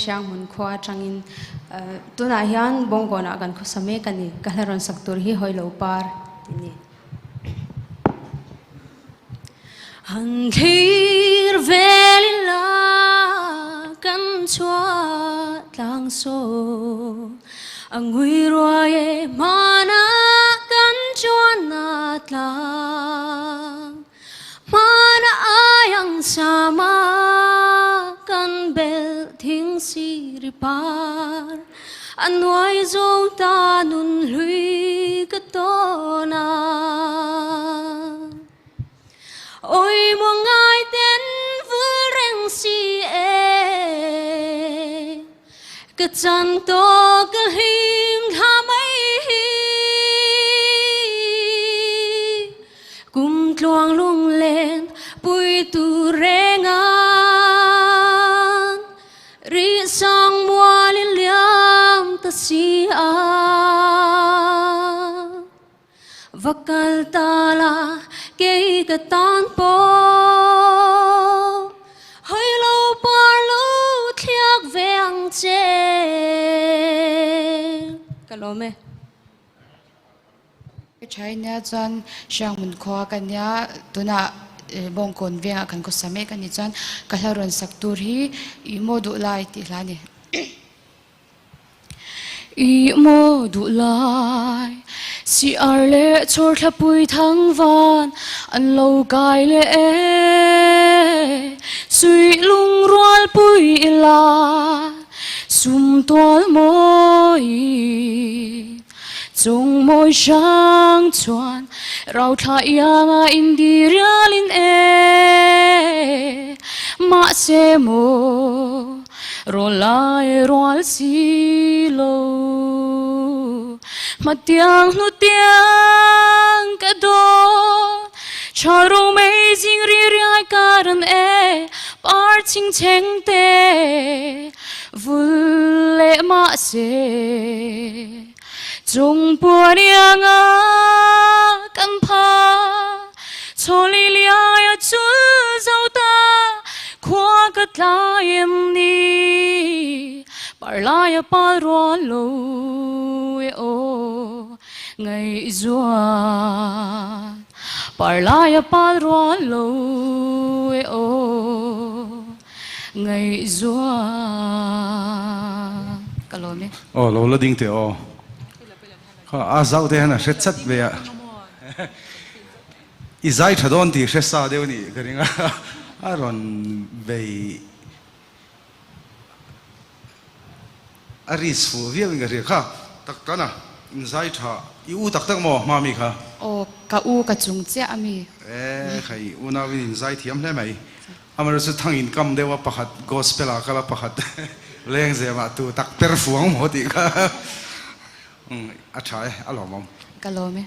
siang mun khwa changin tuna hian bongona kan khosame kani kalaron saktur hi hoilo par tini Hangir velila kan chua tlang so angui roye mana kan chua na tlang mana ayang sama kan bel thing siripar anwai zo ta nun lui katona ôi mong ai tên vui reng si e cái chân to cái hình tha mấy cùng loang lung lên bụi tu reng an ri sang mua liên liam ta si a vakal tala kay katan po hơi lâu par lâu thiak veng che kalome cái trái nha chọn sang mun khoa cái nha tụi na bong kon veng akan ko same kan ni chọn cái haron saktur hi imodu lai ti lani imodu lai si arle chor thapui thang van an lo kai le sui lung roal pui la sum toal moi chung moi sang chuan rau tha yanga indirialin ma se mo rolai roal si lo matiang nu tiang ka do charo mei jing ri rai karan par ching cheng te vul le ma se chung puaniang a kan pha choli lia ya chul zau ta khwa ka tla em ni par la ya par ro lo o ngày zuan par la ya par ro lo o ngày zuan kalome oh lo la ding te o kha a zau te na shet chat ve a izai thadon ti she sa deu ni garinga aron ve aris fu vi nga ri kha tak kana inzai tha iu tak tak mo mami kha o ka u ka chung che ami khai una win inzai thiam hle mai amar su thang in kam dewa pakhat gospel a kala pakhat leng je ma tu tak per fuang mo ti kha a thai a lo mom kalome